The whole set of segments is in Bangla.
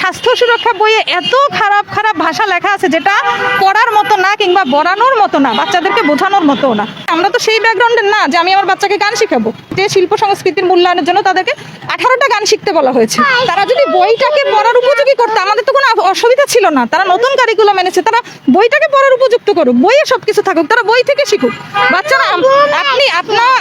স্বাস্থ্য সুরক্ষা বইয়ে এত খারাপ খারাপ ভাষা লেখা আছে যেটা পড়ার মতো না কিংবা বলানোর মতো না, বাচ্চাদেরকে বোঝানোর মতো না। আমরা তো সেই ব্যাকগ্রাউন্ডের না যে আমি আমার বাচ্চাকে গান শিখাবো। যে শিল্প সংস্কৃতির মূল্যায়নের জন্য তাদেরকে 18টা গান শিখতে বলা হয়েছে। তারা যদি বইটাকে পড়ার উপযোগী করতো আমাদের তো কোনো অসুবিধা ছিল না। তারা নতুন কারিকুলাম এনেছে, তারা বইটাকে পড়ার উপযুক্ত করুক, বইয়ে সবকিছু থাকুক, তারা বই থেকে শিখুক। বাচ্চারা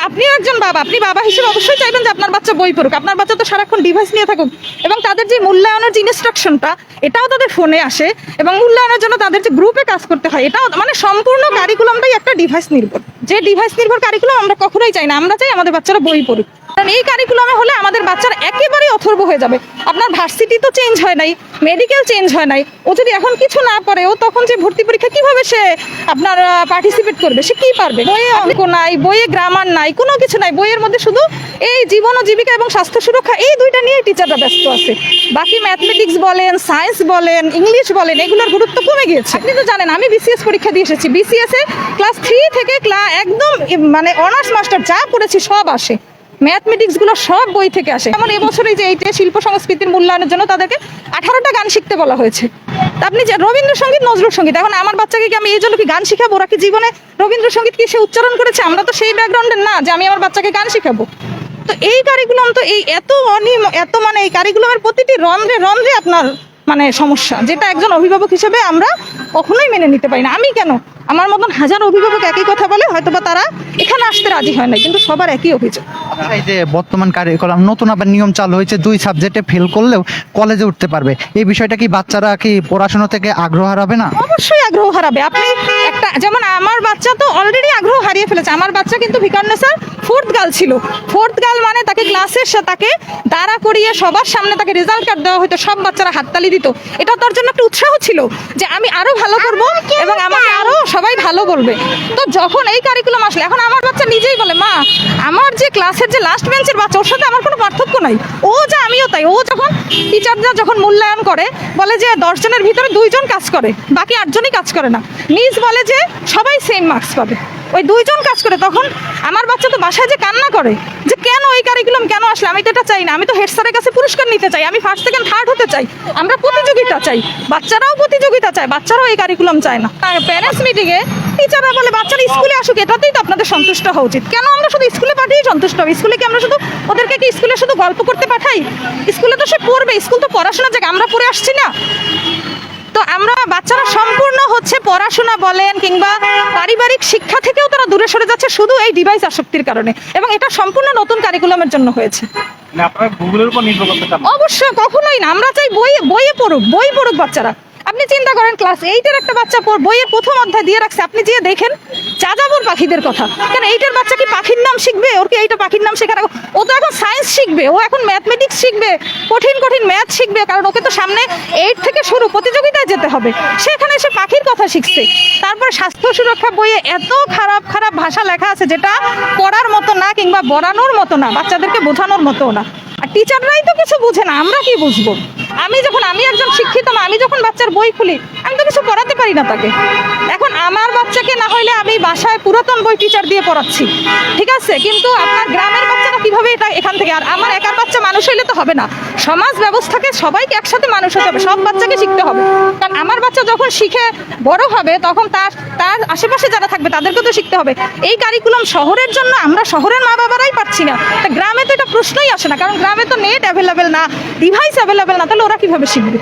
আপনি একজন বাবা, আপনি বাবা হিসেবে অবশ্যই চাইবেন যে আপনার বাচ্চা বই পড়ুক। আপনার বাচ্চা তো সারাক্ষণ ডিভাইস নিয়ে থাকুক এবং তাদের যে মূল্যায়নের যে ইনস্ট্রাকশনটা এটাও তাদের ফোনে আসে এবং মূল্যায়নের জন্য তাদের যে গ্রুপে কাজ করতে হয় এটাও মানে সম্পূর্ণ কারিকুলামটাই একটা ডিভাইস নির্ভর। যে ডিভাইস নির্ভর কারিকুলাম আমরা কখনোই চাই না। আমরা চাই আমাদের বাচ্চারা বই পড়ুক। কারণ এই কারিকুলামে হলে আমাদের বাচ্চারা একেবারেই অথর্ব হয়ে যাবে। আপনার ভার্সিটি তো চেঞ্জ হয় নাই, মেডিকেল চেঞ্জ হয় নাই। ও যদি এখন কিছু না পারে, ও তখন যে ভর্তি পরীক্ষা কিভাবে সে আপনার পার্টিসিপেট করবে, সে কি পারবে? বইয়ে অঙ্ক নাই, বইয়ে গ্রামার নাই, কোনো কিছু নাই। বইয়ের মধ্যে শুধু এই জীবন ও জীবিকা এবং স্বাস্থ্য সুরক্ষা, এই দুইটা নিয়ে টিচাররা ব্যস্ত আছে। বাকি ম্যাথমেটিক্স বলেন, সায়েন্স বলেন, ইংলিশ বলেন, এগুলোর গুরুত্ব কমে গিয়েছে। আপনি তো জানেন আমি বিসিএস পরীক্ষা দিয়ে এসেছি। বিসিএস এ ক্লাস 3 থেকে একদম মানে অনার্স মাস্টার যা পড়েছি সব আসে। ম্যাথমেটিক্স গুলো সব বই থেকে আসে। যেমন এবছরই যে এইটা শিল্প সংস্কৃতির মূল্যায়নের জন্য তাদেরকে 18টা গান শিখতে বলা হয়েছে। আপনি যে রবীন্দ্রসঙ্গীত, নজরুল সঙ্গীত, এখন আমার বাচ্চাকে কি আমি এই জন্য কি গান শিখাবো? ওরা কি জীবনে রবীন্দ্রসঙ্গীত কি সে উচ্চারণ করেছে? আমরা তো সেই ব্যাকগ্রাউন্ডের না যে আমি আমার বাচ্চাকে গান শিখাবো। তো এই কারিকুলাম তো এই এত মানে এই কারিকুলামের প্রতিটি রন্ধ্রে রন্ধ্রে আপনার মানে সমস্যা, যেটা একজন অভিভাবক হিসেবে আমরা কখনোই মেনে নিতে পারি না। আমি কেন, আমার মতন হাজার অভিভাবক একই কথা বলে, হয়তোবা তারা এখানে আসতে রাজি হয় না, কিন্তু সবার একই অভিযোগ। এই যে বর্তমান কারিকুলাম নতুন আবার নিয়ম চালু হয়েছে, 2 সাবজেক্টে ফেল করলেও কলেজে উঠতে পারবে। এই বিষয়টা কি বাচ্চারা কি পড়াশোনা থেকে আগ্রহ হারাবে না? অবশ্যই আগ্রহ হারাবে। আপনি একটা যেমন আমার বাচ্চা তো অলরেডি আগ্রহ হারিয়ে ফেলেছে। আমার বাচ্চা কিন্তু ভিকারুন্নেসার 4th গার্ল ছিল। 4th গার্ল মানে তাকে ক্লাসের তাকে দাঁড়া করিয়ে সবার সামনে তাকে রেজাল্ট কার্ড দেওয়া হতো, সব বাচ্চারা হাততালি দিত। এটা তার জন্য একটা উৎসাহ ছিল যে আমি আরো ভালো করব এবং আমাকে আরো সবাই ভালো বলবে। তো যখন এই কারিকুলাম আসলে, এখন আমার বাচ্চা নিজেই বলে, মা আমার যে ক্লাসের যে লাস্ট বেঞ্চের বাচ্চা ওর সাথে আমার কোনো পার্থক্য নাই, ও যা আমিও তাই। ও যখন টিচাররা যখন মূল্যায়ন করে বলে যে 10 জনের ভিতরে 2 জন কাজ করে, বাকি 8 জনই কাজ করে না, মিস বলে যে সবাই সেম মার্কস পাবে, ওই 2 জন কাজ করে। তখন আমার বাচ্চা তো বাসায় যে কান্না করে যে কেন এই কারিকুলাম কেন আসলে, আমি তো এটা চাই না। আমি তো হেড স্যারের কাছে পুরস্কার নিতে চাই, আমি 1st, 2nd, 3rd হতে চাই। আমরা প্রতিযোগিতা চাই, বাচ্চারাও প্রতিযোগিতা চায়, বাচ্চারাও এই কারিকুলাম চায় না। আর প্যারেন্টস মিটিংয়ে টিচাররা বলে বাচ্চারা স্কুলে আসুক, এটাতেই তো আপনাদের সন্তুষ্ট হওয়া উচিত। কেন আমরা শুধু স্কুলে পাঠিয়েই সন্তুষ্ট হব? স্কুলে কি আমরা শুধু ওদেরকে কি স্কুলে শুধু গল্প করতে পাঠাই? স্কুলে তো সে পড়বে, স্কুল তো পড়াশোনার জায়গা, আমরা পড়ে আসছি না। তো আমরা বাচ্চারা সম্পূর্ণ হচ্ছে পড়াশোনা বলেন কিংবা পারিবারিক শিক্ষা থেকেও তারা দূরে সরে যাচ্ছে শুধু এই ডিভাইস আসক্তির কারণে, এবং এটা সম্পূর্ণ নতুন কারিকুলামের জন্য হয়েছে। অবশ্যই কখনোই না। আমরা চাই বইয়ে পড়ুক, বই পড়ুক বাচ্চারা। আপনি চিন্তা করেন ক্লাস 8-এর একটা বাচ্চা বইয়ের প্রথম অধ্যায় দিয়ে রাখছে, আপনি যেয়ে দেখেন যাযাবর পাখিদের কথা। কেন 8-এর বাচ্চা কি পাখির নাম শিখবে? ওর কি এইটা পাখির নাম শেখার? ও তো এখন সায়েন্স শিখবে, ও এখন ম্যাথমেটিক্স শিখবে, কঠিন কঠিন ম্যাথ শিখবে, কারণ ওকে তো সামনে 8 থেকে শুরু প্রতিযোগিতায় যেতে হবে। সেখানে সে পাখির কথা শিখছে। তারপর স্বাস্থ্য সুরক্ষা বইয়ে এত খারাপ খারাপ ভাষা লেখা আছে যেটা পড়ার মতো না কিংবা বলানোর মতো না, বাচ্চাদেরকে বোঝানোর মতো না। আর টিচাররাই তো কিছু বুঝে না, আমরা কি বুঝবো? আমি একজন শিক্ষিত মা, আমি যখন বাচ্চার বই খুলি আমি তো কিছু পড়াতে পারি না তাকে। এখন আমার বাচ্চাকে না হইলে আমি বাসায় পুরাতন বই টিচার দিয়ে পড়াচ্ছি, ঠিক আছে, কিন্তু আপনার গ্রামের বাচ্চারা কিভাবে এটা এখান থেকে? আর আমার একার বাচ্চা মানুষ হইলে তো হবে না, সমাজ ব্যবস্থাকে সবাইকে একসাথে মানুষ হতে হবে, সব বাচ্চাকে শিখতে হবে। কারণ আমার বাচ্চা যখন শিখে বড় হবে তখন তার আশেপাশে যারা থাকবে তাদেরকে তো শিখতে হবে। এই কারিকুলাম শহরের জন্য আমরা শহরের মা বাবারাই পাচ্ছি না, তা গ্রামে তো এটা প্রশ্নই আসে না, কারণ গ্রামে তো নেট অ্যাভেলেবেল না, ডিভাইস অ্যাভেলেবেল না, তাহলে ওরা কিভাবে শিখবে?